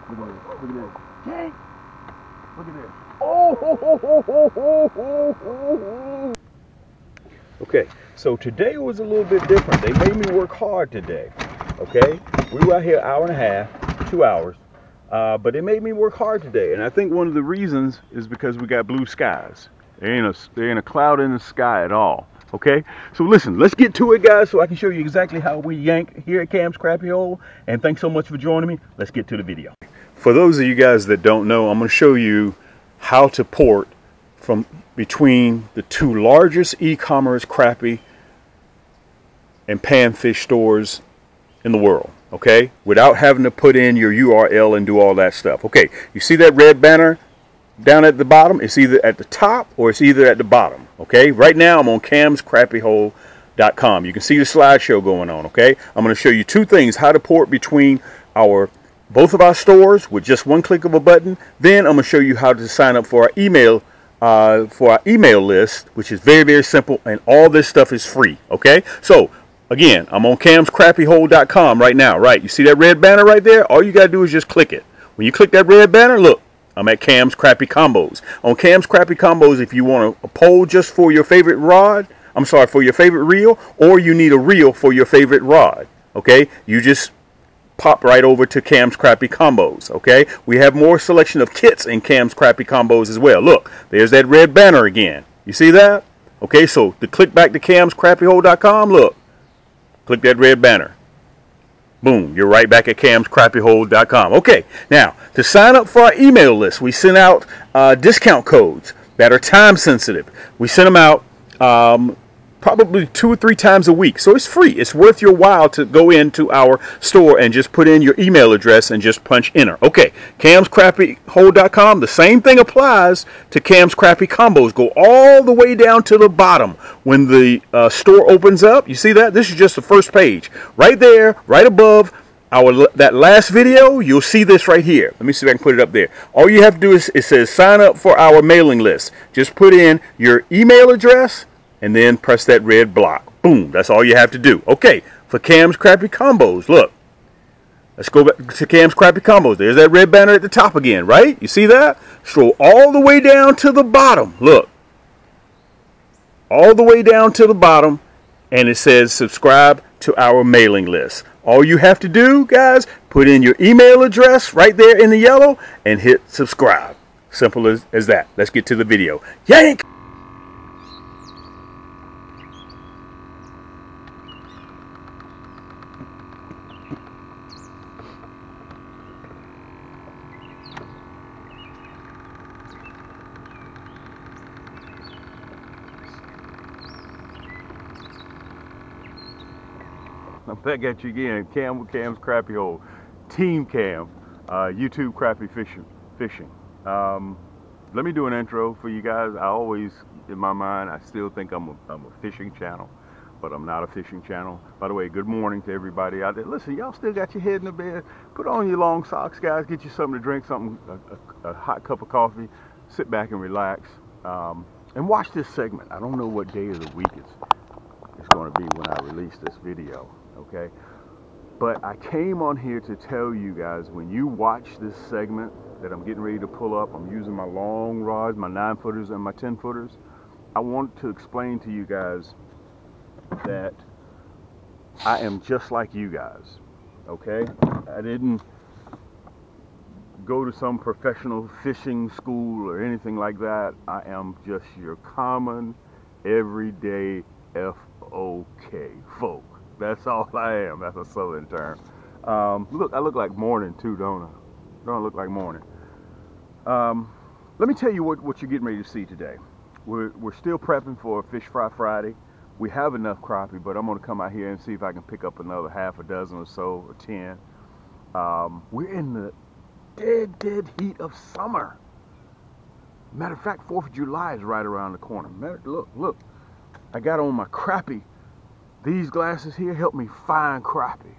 Look at this. Look at this. Yank! Look at this. Oh! Ho, ho, ho, ho, ho, ho, ho. Okay, so today was a little bit different. They made me work hard today. Okay, we were out here an hour and a half, 2 hours, but they made me work hard today. And I think one of the reasons is because we got blue skies. There ain't a cloud in the sky at all. Okay, so listen, let's get to it, guys, so I can show you exactly how we yank here at Cam's Crappie Hole. And thanks so much for joining me. Let's get to the video. For those of you guys that don't know, I'm going to show you how to port from between the two largest e-commerce crappie and panfish stores in the world, okay, without having to put in your URL and do all that stuff. Okay, you see that red banner down at the bottom? It's either at the top or it's either at the bottom. Okay, right now I'm on camscrappiehole.com. You can see the slideshow going on. Okay, I'm going to show you two things: how to port between both of our stores with just one click of a button. Then I'm going to show you how to sign up for our email list, which is very, very simple, and all this stuff is free. Okay, so again, I'm on camscrappiehole.com right now. Right, you see that red banner right there? All you gotta do is just click it. When you click that red banner, look, I'm at Cam's Crappie Combos. On Cam's Crappie Combos, if you want a pole just for your favorite rod, for your favorite reel, or you need a reel for your favorite rod, okay, you just pop right over to Cam's Crappie Combos. Okay, we have more selection of kits in Cam's Crappie Combos as well. Look, there's that red banner again. You see that? Okay, so to click back to camscrappiehole.com, look, click that red banner. Boom, you're right back at camscrappiehole.com. Okay, now to sign up for our email list, we send out discount codes that are time sensitive. We send them out probably 2 or 3 times a week, so it's free. It's worth your while to go into our store and just put in your email address and just punch enter. Okay, camscrappiehole.com, the same thing applies to Cam's Crappie Combos. Go all the way down to the bottom when the store opens up. You see that? This is just the first page. Right there, right above that last video, you'll see this right here. Let me see if I can put it up there. All you have to do is, it says sign up for our mailing list. Just put in your email address and then press that red block. Boom, that's all you have to do. Okay, for Cam's Crappie Combos, look, let's go back to Cam's Crappie Combos. There's that red banner at the top again, right? You see that? Scroll all the way down to the bottom. Look, all the way down to the bottom, and it says subscribe to our mailing list. All you have to do, guys, put in your email address right there in the yellow and hit subscribe. Simple as that. Let's get to the video. Yank! I'm back at you again, Cam with Cam's Crappie Hole, Team Cam, YouTube crappie fishing. Let me do an intro for you guys. I always, in my mind, I still think I'm a fishing channel, but I'm not a fishing channel. By the way, good morning to everybody out there. Listen, y'all still got your head in the bed. Put on your long socks, guys. Get you something to drink, a hot cup of coffee. Sit back and relax, and watch this segment. I don't know what day of the week it's going to be when I release this video. Okay, but I came on here to tell you guys, when you watch this segment that I'm getting ready to pull up, I'm using my long rods, my 9-footers and my 10-footers. I want to explain to you guys that I am just like you guys. Okay, I didn't go to some professional fishing school or anything like that. I am just your common, everyday F-O-K folk. That's all I am. That's a southern term. Look, I look like morning too, don't I? Don't I look like morning? Let me tell you what you're getting ready to see today. We're still prepping for Fish Fry Friday. We have enough crappie, but I'm going to come out here and see if I can pick up another half a dozen or so, or 10. We're in the dead heat of summer. Matter of fact, 4th of July is right around the corner. Look. I got on my crappie. These glasses here help me find crappie.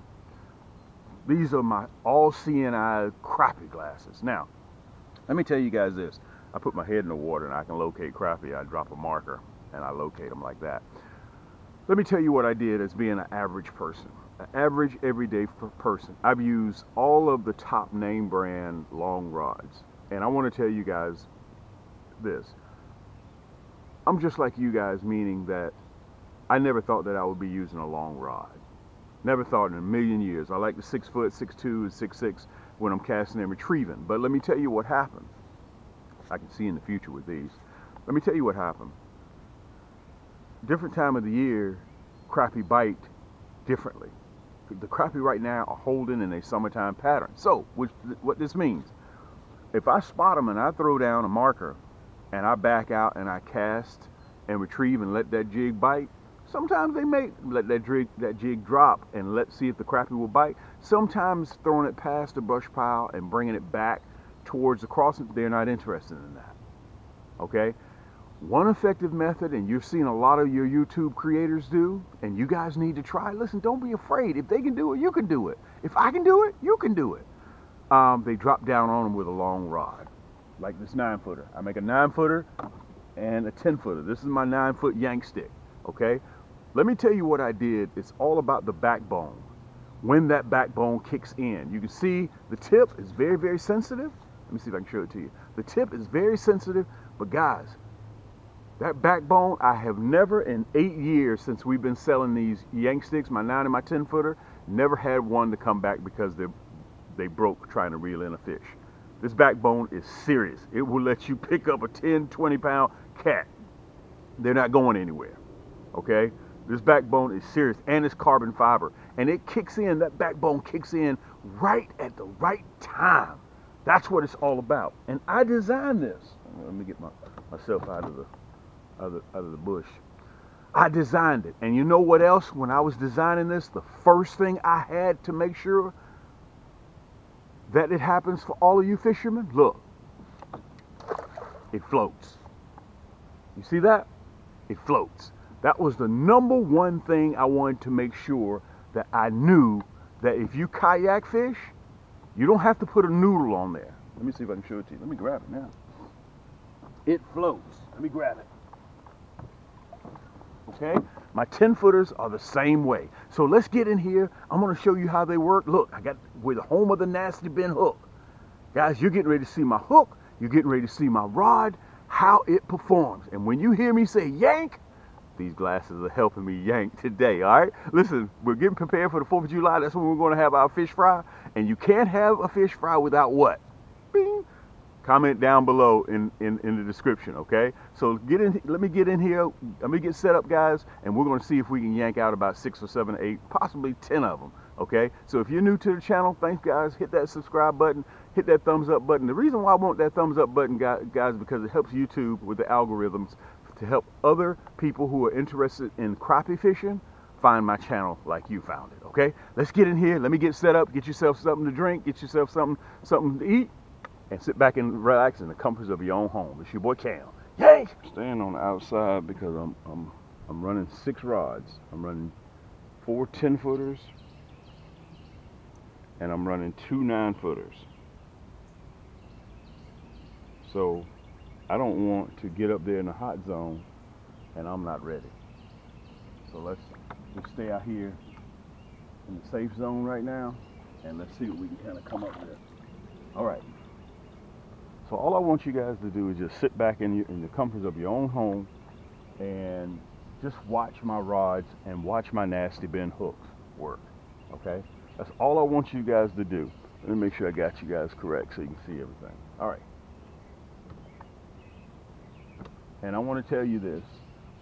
These are my all-seeing eye crappie glasses. Now, let me tell you guys this. I put my head in the water and I can locate crappie. I drop a marker and I locate them like that. Let me tell you what I did as being an average person. an average everyday person. I've used all of the top name brand long rods, and I want to tell you guys this. I'm just like you guys, meaning that I never thought that I would be using a long rod. Never thought in a million years. I like the 6 foot, 6'2", and 6'6" when I'm casting and retrieving. But let me tell you what happened. I can see in the future with these. Let me tell you what happened. Different time of the year, crappie bite differently. The crappie right now are holding in a summertime pattern. So, what this means, if I spot them and I throw down a marker and I back out and I cast and retrieve and let that jig bite, sometimes they may let that jig drop and let's see if the crappie will bite. Sometimes throwing it past the brush pile and bringing it back towards the crossing, they're not interested in that. Okay? One effective method, and you've seen a lot of your YouTube creators do, and you guys need to try. Listen, don't be afraid. If they can do it, you can do it. If I can do it, you can do it. They drop down on them with a long rod, like this 9-footer. I make a 9-footer and a 10-footer. This is my 9-foot yank stick. Okay? Let me tell you what I did. It's all about the backbone. When that backbone kicks in, you can see the tip is very, very sensitive. Let me see if I can show it to you. The tip is very sensitive, but guys, that backbone, I have never in 8 years since we've been selling these yank sticks, my 9 and my 10-footer, never had one to come back because they broke trying to reel in a fish. This backbone is serious. It will let you pick up a 10, 20-pound cat. They're not going anywhere, okay? This backbone is serious, and it's carbon fiber. And it kicks in, that backbone kicks in right at the right time. That's what it's all about. And I designed this. Let me get myself out of the bush. I designed it. And you know what else? When I was designing this, the first thing I had to make sure that it happens for all of you fishermen, look, it floats. You see that? It floats. That was the number one thing I wanted to make sure that I knew that if you kayak fish, you don't have to put a noodle on there. Let me see if I can show it to you. Let me grab it now. It floats. Let me grab it. Okay? My 10-footers are the same way. So let's get in here. I'm going to show you how they work. Look, I got with the home of the nasty bin hook. Guys, you're getting ready to see my hook. You're getting ready to see my rod, how it performs. And when you hear me say yank, these glasses are helping me yank today, all right? Listen, we're getting prepared for the 4th of July. That's when we're going to have our fish fry. And you can't have a fish fry without what? Bing. Comment down below in the description, okay? So let me get in here. Let me get set up, guys, and we're going to see if we can yank out about 6 or 7 or 8, possibly 10 of them, okay? So if you're new to the channel, thanks, guys. Hit that subscribe button. Hit that thumbs up button. The reason why I want that thumbs up button, guys, because it helps YouTube with the algorithms to help other people who are interested in crappie fishing find my channel like you found it, okay? Let's get in here. Let me get set up. Get yourself something to drink. Get yourself something to eat. And sit back and relax in the comforts of your own home. It's your boy Cam. Yay! Staying on the outside because I'm running 6 rods. I'm running 4 10-footers. And I'm running 2 9-footers. So I don't want to get up there in the hot zone and I'm not ready. So let's stay out here in the safe zone right now and let's see what we can kind of come up with. All right. So all I want you guys to do is just sit back in the comforts of your own home and just watch my rods and watch my nasty bin hooks work. Okay? That's all I want you guys to do. Let me make sure I got you guys correct so you can see everything. All right. And I want to tell you this,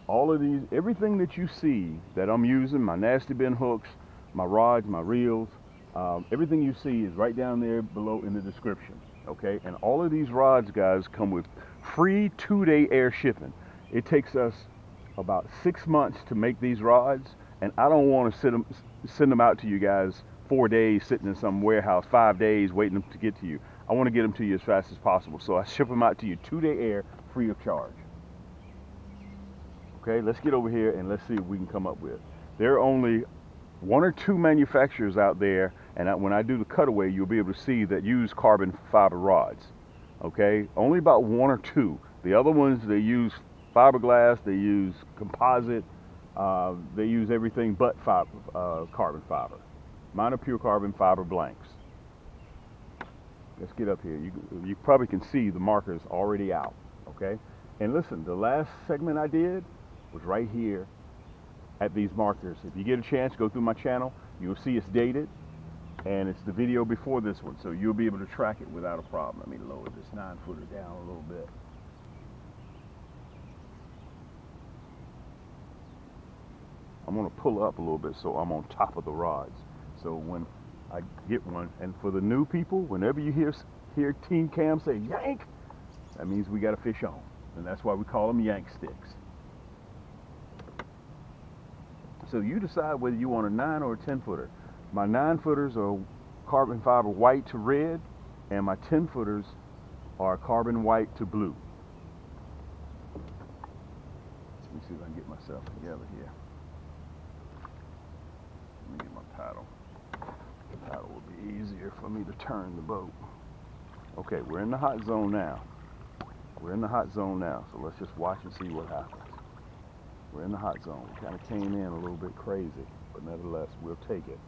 all of these, everything that you see that I'm using, my nasty bin hooks, my rods, my reels, everything you see is right down there below in the description, okay? And all of these rods, guys, come with free 2-day air shipping. It takes us about 6 months to make these rods, and I don't want to send them out to you guys 4 days sitting in some warehouse, 5 days waiting to get to you. I want to get them to you as fast as possible, so I ship them out to you 2-day air free of charge. Okay, let's get over here and let's see what we can come up with. There are only 1 or 2 manufacturers out there, and when I do the cutaway, you'll be able to see that use carbon fiber rods. Okay, only about 1 or 2. The other ones, they use fiberglass, they use composite, they use everything but carbon fiber. Mine are pure carbon fiber blanks. Let's get up here. You probably can see the markers already out, okay? And listen, the last segment I did was right here at these markers. If you get a chance, go through my channel. You'll see it's dated, and it's the video before this one, so you'll be able to track it without a problem. Let me lower this 9-footer down a little bit. I'm going to pull up a little bit so I'm on top of the rods. So when I get one, and for the new people, whenever you hear Team Cam say yank, that means we got a fish on. And that's why we call them yank sticks. So you decide whether you want a 9 or a 10-footer. My 9-footers are carbon fiber white to red, and my 10-footers are carbon white to blue. Let me see if I can get myself together here. Let me get my paddle. The paddle will be easier for me to turn the boat. Okay, we're in the hot zone now. We're in the hot zone now, so let's just watch and see what happens. We're in the hot zone. We kind of came in a little bit crazy, but nevertheless, we'll take it.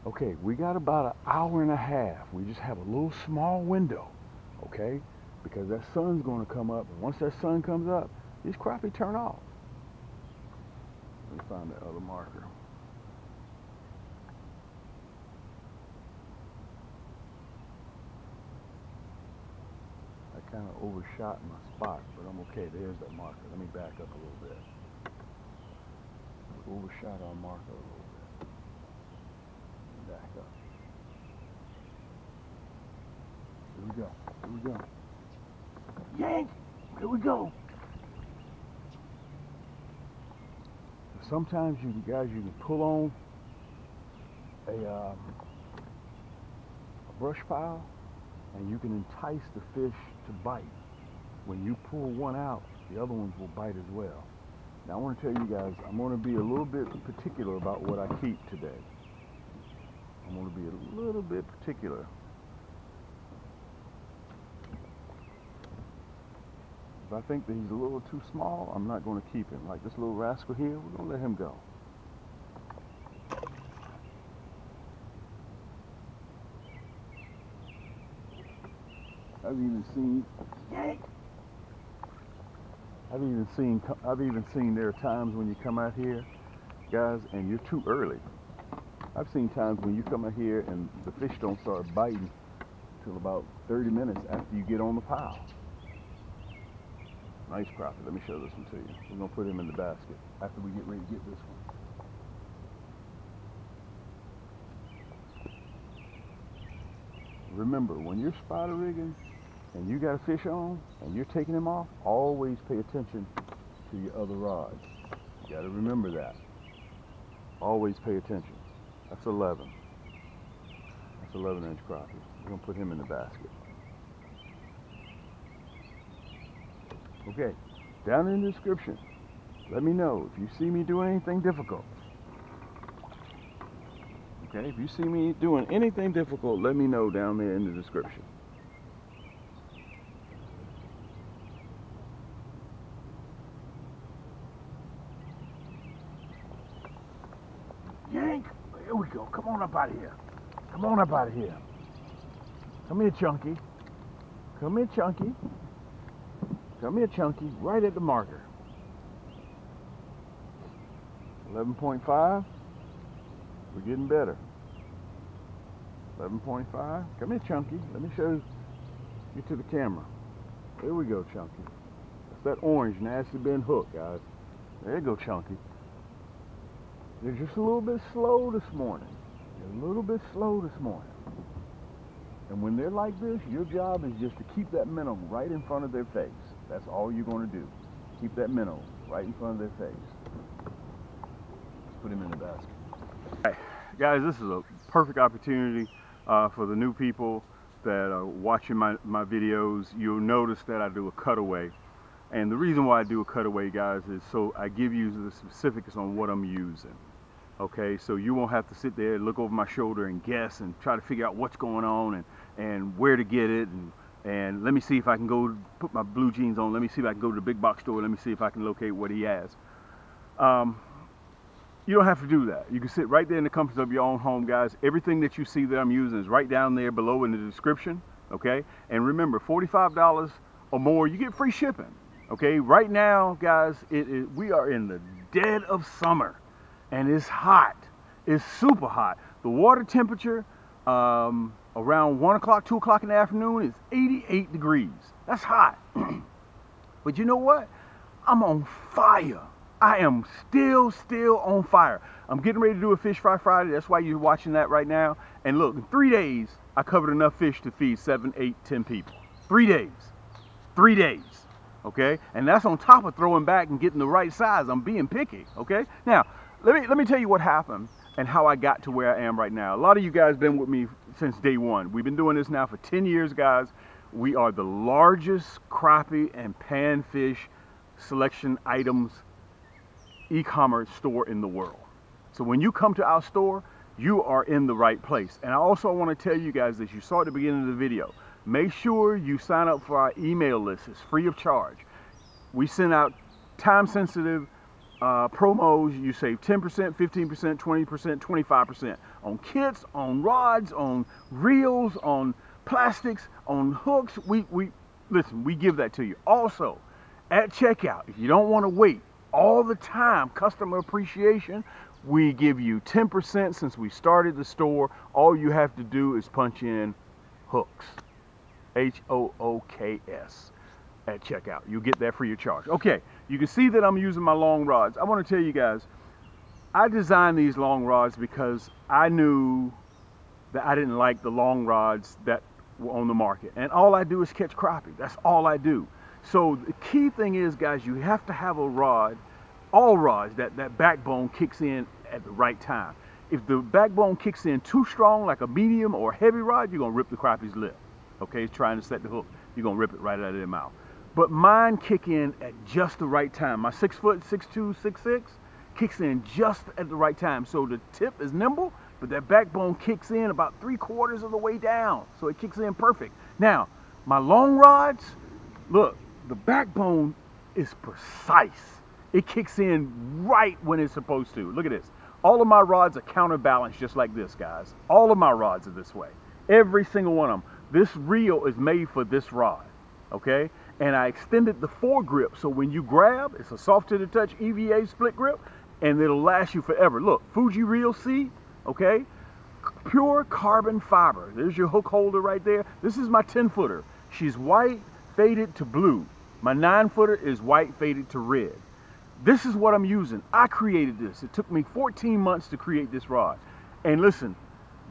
Okay, we got about an hour and a half. We just have a little small window, okay? Because that sun's going to come up, and once that sun comes up, these crappie turn off. Let me find that other marker. I kind of overshot my spot, but I'm okay. There's that marker. Let me back up a little bit. We overshot our marker a little bit. Back up. Here we go. Here we go. Yank! Here we go. Sometimes you guys, you can pull on a brush pile, and you can entice the fish to bite. When you pull one out, the other ones will bite as well. Now I want to tell you guys, I'm going to be a little bit particular about what I keep today. I'm going to be a little bit particular. If I think that he's a little too small, I'm not going to keep him. Like this little rascal here, we're going to let him go. I've even seen there are times when you come out here, guys, and you're too early. I've seen times when you come out here and the fish don't start biting until about 30 minutes after you get on the pile. Nice crappie. Let me show this one to you. We're going to put him in the basket after we get ready to get this one. Remember, when you're spider rigging and you got a fish on and you're taking him off, always pay attention to your other rods. You got to remember that. Always pay attention. That's 11. That's 11-inch crappie. We're going to put him in the basket. Okay, down in the description, let me know if you see me doing anything difficult. Okay, if you see me doing anything difficult, let me know down there in the description. Yank! Here we go. Come on up out of here. Come on up out of here. Come here, Chunky. Come here, Chunky. Come here, Chunky, right at the marker. 11.5. We're getting better. 11.5. Come here, Chunky. Let me show you to the camera. There we go, Chunky. That's that orange nasty bend hook, guys. There you go, Chunky. They're just a little bit slow this morning. They're a little bit slow this morning. And when they're like this, your job is just to keep that minnow right in front of their face. That's all you're going to do. Keep that minnow right in front of their face. Let's put him in the basket. All right, guys, this is a perfect opportunity for the new people that are watching my videos. You'll notice that I do a cutaway. And the reason why I do a cutaway, guys, is so I give you the specifics on what I'm using. Okay, so you won't have to sit there and look over my shoulder and guess and try to figure out what's going on and where to get it And let me see if I can go put my blue jeans on. Let me see if I can go to the big box store. Let me see if I can locate what he has. You don't have to do that. You can sit right there in the comfort of your own home, guys. Everything that you see that I'm using is right down there below in the description, okay? And remember, $45 or more, you get free shipping, okay? Right now, guys, we are in the dead of summer, and it's hot. It's super hot. The water temperature around 1 o'clock, 2 o'clock in the afternoon is 88 degrees. That's hot. But you know what? I'm on fire. I am still on fire. I'm getting ready to do a Fish Fry Friday. That's why you're watching that right now. And look, in 3 days, I covered enough fish to feed 7, 8, 10 people. 3 days. 3 days. Okay? And that's on top of throwing back and getting the right size. I'm being picky. Okay? Now, let me tell you what happened and how I got to where I am right now. A lot of you guys been with me since day one. We've been doing this now for 10 years, guys. We are the largest crappie and panfish selection items e-commerce store in the world. So when you come to our store, you are in the right place. And I also want to tell you guys, as you saw at the beginning of the video, make sure you sign up for our email list. It's free of charge. We send out time-sensitive promos. You save 10%, 15%, 20%, 25% on kits, on rods, on reels, on plastics, on hooks. Listen, we give that to you. Also, at checkout, if you don't want to wait all the time, customer appreciation, we give you 10% since we started the store. All you have to do is punch in hooks, HOOKS, at checkout. You get that free of charge. Okay, you can see that I'm using my long rods. I want to tell you guys, I designed these long rods because I knew that I didn't like the long rods that were on the market. And all I do is catch crappie. That's all I do. So the key thing is, guys, you have to have a rod, all rods, that backbone kicks in at the right time. If the backbone kicks in too strong, like a medium or heavy rod, you're going to rip the crappie's lip. Okay, it's trying to set the hook. You're going to rip it right out of their mouth. But mine kick in at just the right time. My 6 foot, 6'2", 6'6", kicks in just at the right time. So the tip is nimble, but that backbone kicks in about 3/4 of the way down. So it kicks in perfect. Now, my long rods, look, the backbone is precise. It kicks in right when it's supposed to. Look at this. All of my rods are counterbalanced just like this, guys. All of my rods are this way. Every single one of them. This reel is made for this rod, okay? And I extended the foregrip, so when you grab, it's a soft to the touch EVA split grip, and it'll last you forever. Look, Fuji Reel C, okay? Pure carbon fiber. There's your hook holder right there. This is my 10-footer. She's white, faded to blue. My 9-footer is white, faded to red. This is what I'm using. I created this. It took me 14 months to create this rod. And listen,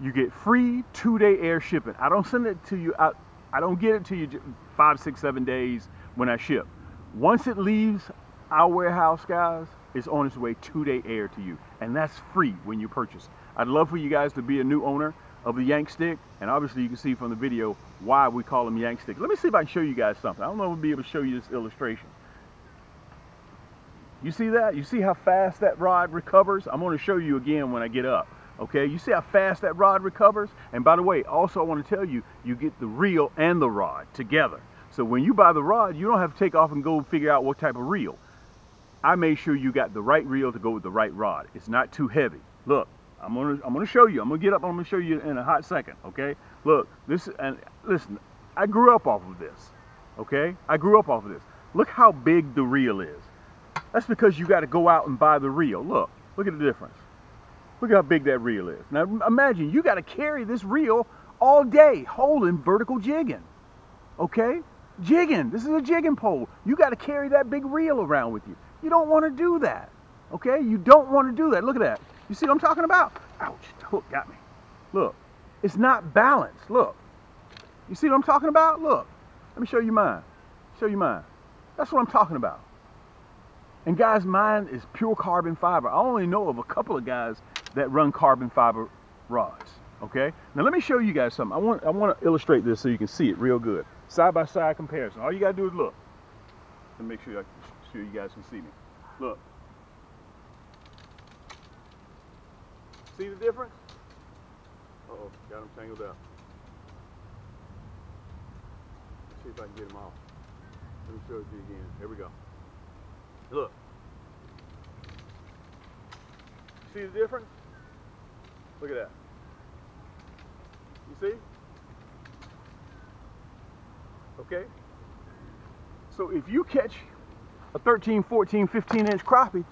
you get free 2-day air shipping. I don't send it to you. I don't get it to you 5, 6, 7 days when I ship. Once it leaves our warehouse, guys, it's on its way 2-day air to you. And that's free when you purchase. I'd love for you guys to be a new owner of the Yank Stick. And obviously you can see from the video why we call them Yank Stick. Let me see if I can show you guys something. I don't know if I'll be able to show you this illustration. You see that? You see how fast that rod recovers? I'm going to show you again when I get up. Okay, you see how fast that rod recovers? And by the way, also I want to tell you, you get the reel and the rod together. So when you buy the rod, you don't have to take off and go figure out what type of reel. I made sure you got the right reel to go with the right rod. It's not too heavy. Look, I'm gonna show you. I'm gonna get up. I'm gonna show you in a hot second. Okay, look, this, and listen, I grew up off of this. Okay, I grew up off of this. Look how big the reel is. That's because you got to go out and buy the reel. Look at the difference. Look how big that reel is. Now imagine you got to carry this reel all day holding vertical jigging. Okay? Jigging. This is a jigging pole. You got to carry that big reel around with you. You don't want to do that. Okay? You don't want to do that. Look at that. You see what I'm talking about? Ouch, the hook got me. Look, it's not balanced. Look. You see what I'm talking about? Look. Let me show you mine. Show you mine. That's what I'm talking about. And guys, mine is pure carbon fiber. I only know of a couple of guys that run carbon fiber rods. Okay? Now let me show you guys something. I want to illustrate this so you can see it real good. Side by side comparison. All you gotta do is look. Let me make sure you guys can see me. Look. See the difference? Uh-oh, got them tangled up. see if I can get them off. Let me show it to you again. Here we go. Look. See the difference? Look at that. You see? Okay? So if you catch a 13, 14, 15-inch crappie,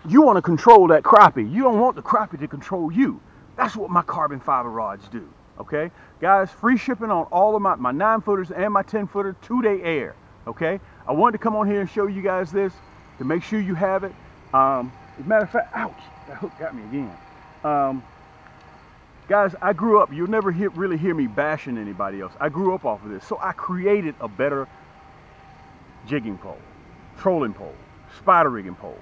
you want to control that crappie. You don't want the crappie to control you. That's what my carbon fiber rods do. Okay? Guys, free shipping on all of my 9-footers and my 10-footer, 2-day air. Okay? I wanted to come on here and show you guys this to make sure you have it. As a matter of fact, ouch, that hook got me again. Guys, I grew up, you'll never really hear me bashing anybody else. I grew up off of this, so I created a better jigging pole, trolling pole, spider rigging pole.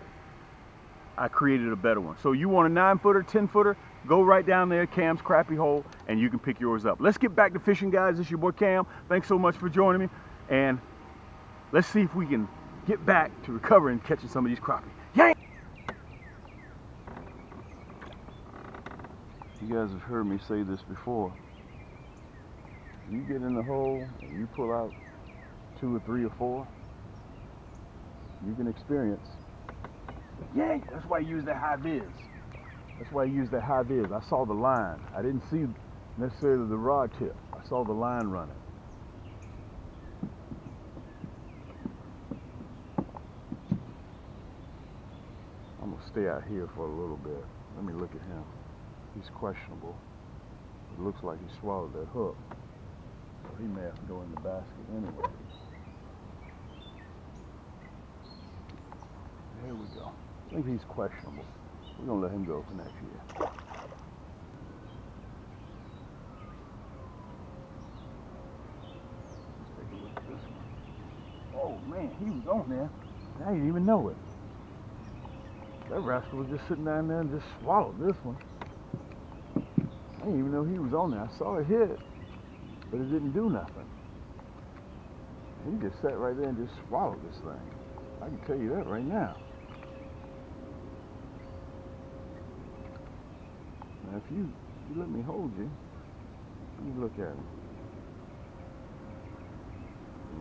I created a better one. So you want a 9-footer, 10-footer, go right down there, Cam's Crappie Hole, and you can pick yours up. Let's get back to fishing, guys. This is your boy Cam. Thanks so much for joining me, and let's see if we can get back to recovering and catching some of these crappie. Yank! You guys have heard me say this before. You get in the hole and you pull out 2 or 3 or 4, you can experience. Yank! That's why I use that high vis. That's why I use that high vis. I saw the line. I didn't see necessarily the rod tip. I saw the line running. I'm gonna stay out here for a little bit. Let me look at him. He's questionable. It looks like he swallowed that hook. So he may have to go in the basket anyway. There we go. I think he's questionable. We're gonna let him go for next year. Let's take a look at this one. Oh man, he was on there. I didn't even know it. That rascal was just sitting down there and just swallowed this one. I didn't even know he was on there. I saw it hit, but it didn't do nothing. He just sat right there and just swallowed this thing. I can tell you that right now. Now if you let me hold you, let me look at him.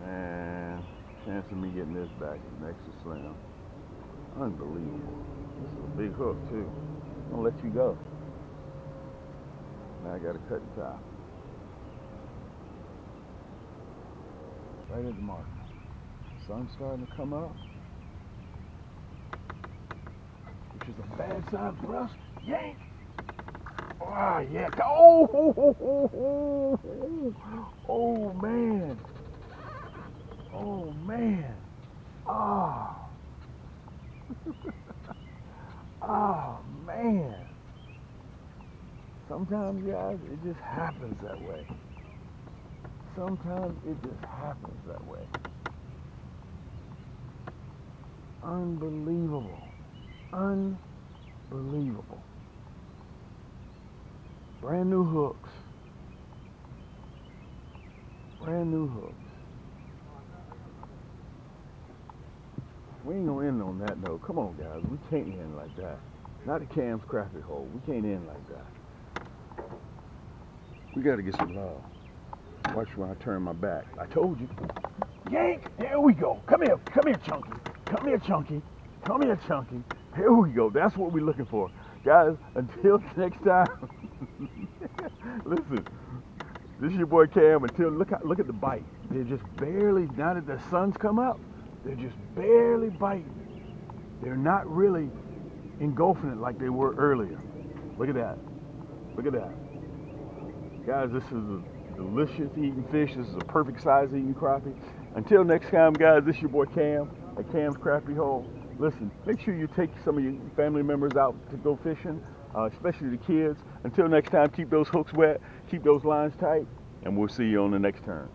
Man, chance of me getting this back is next to slim. Unbelievable. This is a big hook too. I'm gonna let you go. Now I gotta cut the top. Right at the mark. Sun's starting to come up, which is a bad sign for us. Yank! Ah, yeah. Oh man. Oh man. Ah. Oh man. Sometimes, guys, it just happens that way. Sometimes it just happens that way. Unbelievable. Unbelievable. Brand new hooks. Brand new hooks. We ain't gonna end on that note. Come on, guys. We can't end like that. Not at Cam's Crappie Hole. We can't end like that. We gotta get some love. Watch when I turn my back. I told you. Yank! There we go. Come here. Come here, Chunky. Come here, Chunky. Come here, Chunky. Here we go. That's what we're looking for. Guys, until next time. Listen. This is your boy Cam. Until look at the bite. They're just barely, now that the sun's come up, they're just barely biting. They're not really engulfing it like they were earlier. Look at that. Look at that. Guys, this is a delicious eating fish. This is a perfect size eating crappie. Until next time, guys, this is your boy Cam at Cam's Crappie Hole. Listen, make sure you take some of your family members out to go fishing, especially the kids. Until next time, keep those hooks wet, keep those lines tight, and we'll see you on the next turn.